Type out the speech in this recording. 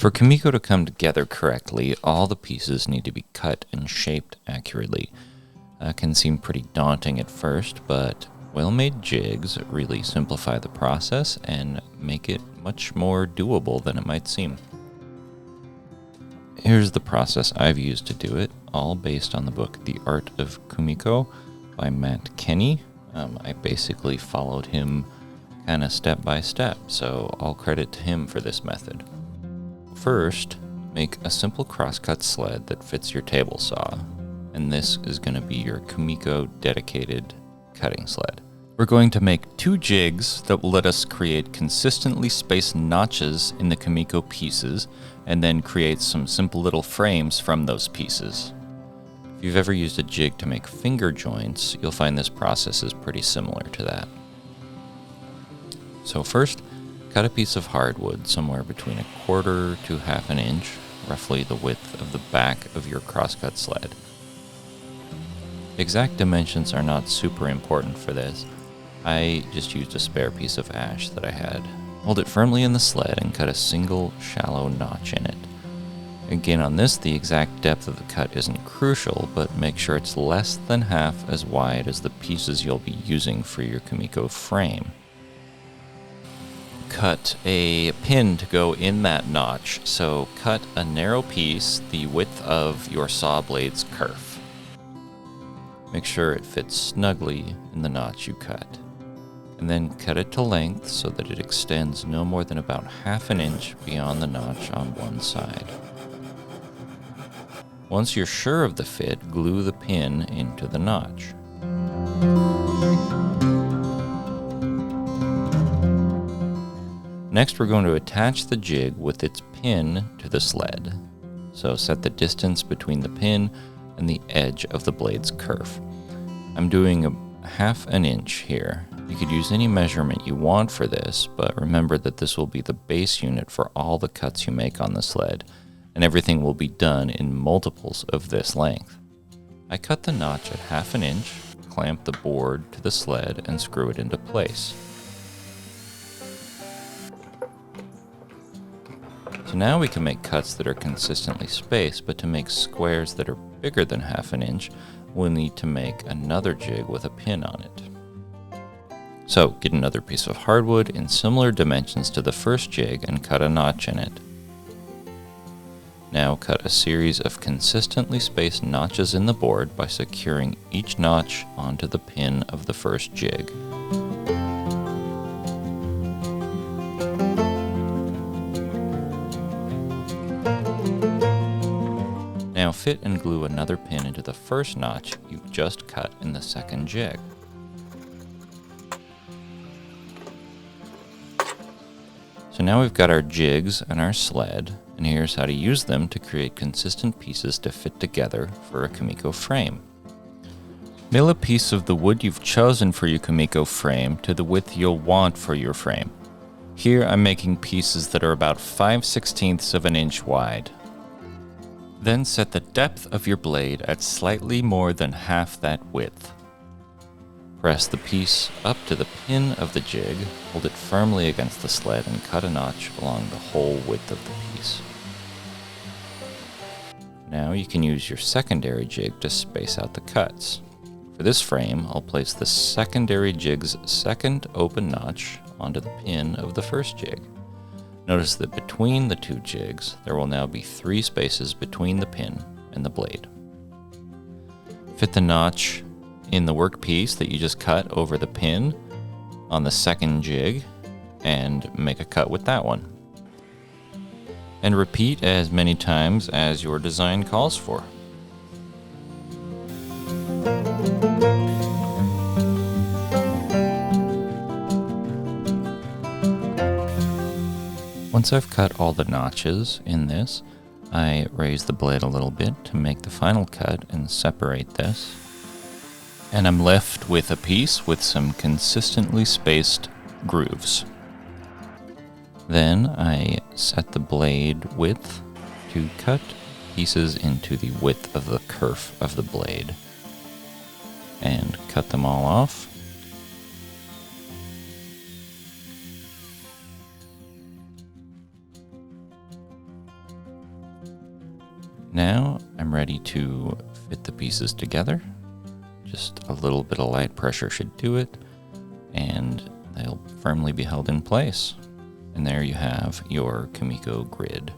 For Kumiko to come together correctly, all the pieces need to be cut and shaped accurately. Can seem pretty daunting at first, but well-made jigs really simplify the process and make it much more doable than it might seem. Here's the process I've used to do it, all based on the book The Art of Kumiko by Matt Kenny. I basically followed him kind of step by step, so all credit to him for this method. First, make a simple crosscut sled that fits your table saw, and this is going to be your Kumiko dedicated cutting sled. We're going to make 2 jigs that will let us create consistently spaced notches in the Kumiko pieces, and then create some simple little frames from those pieces. If you've ever used a jig to make finger joints, you'll find this process is pretty similar to that. So first, cut a piece of hardwood somewhere between 1/4 to 1/2 inch, roughly the width of the back of your crosscut sled. Exact dimensions are not super important for this. I just used a spare piece of ash that I had. Hold it firmly in the sled and cut a single shallow notch in it. Again, on this, the exact depth of the cut isn't crucial, but make sure it's less than half as wide as the pieces you'll be using for your Kumiko frame. Cut a pin to go in that notch, so cut a narrow piece the width of your saw blade's kerf. Make sure it fits snugly in the notch you cut, and then cut it to length so that it extends no more than about 1/2 inch beyond the notch on one side. Once you're sure of the fit, glue the pin into the notch. Next, we're going to attach the jig with its pin to the sled. So set the distance between the pin and the edge of the blade's kerf. I'm doing 1/2 inch here. You could use any measurement you want for this, but remember that this will be the base unit for all the cuts you make on the sled, and everything will be done in multiples of this length. I cut the notch at 1/2 inch, clamp the board to the sled, and screw it into place. So now we can make cuts that are consistently spaced, but to make squares that are bigger than 1/2 inch, we'll need to make another jig with a pin on it. So get another piece of hardwood in similar dimensions to the first jig and cut a notch in it. Now cut a series of consistently spaced notches in the board by securing each notch onto the pin of the first jig. Now fit and glue another pin into the first notch you've just cut in the second jig. So now we've got our jigs and our sled, and here's how to use them to create consistent pieces to fit together for a Kumiko frame. Mill a piece of the wood you've chosen for your Kumiko frame to the width you'll want for your frame. Here I'm making pieces that are about 5/16 of an inch wide. Then set the depth of your blade at slightly more than half that width. Press the piece up to the pin of the jig, hold it firmly against the sled, and cut a notch along the whole width of the piece. Now you can use your secondary jig to space out the cuts. For this frame, I'll place the secondary jig's second open notch onto the pin of the first jig. Notice that between the 2 jigs, there will now be 3 spaces between the pin and the blade. Fit the notch in the workpiece that you just cut over the pin on the second jig and make a cut with that one. And repeat as many times as your design calls for. Once I've cut all the notches in this, I raise the blade a little bit to make the final cut and separate this. And I'm left with a piece with some consistently spaced grooves. Then I set the blade width to cut pieces into the width of the kerf of the blade and cut them all off. Now I'm ready to fit the pieces together. Just a little bit of light pressure should do it, and they'll firmly be held in place. And there you have your Kumiko grid.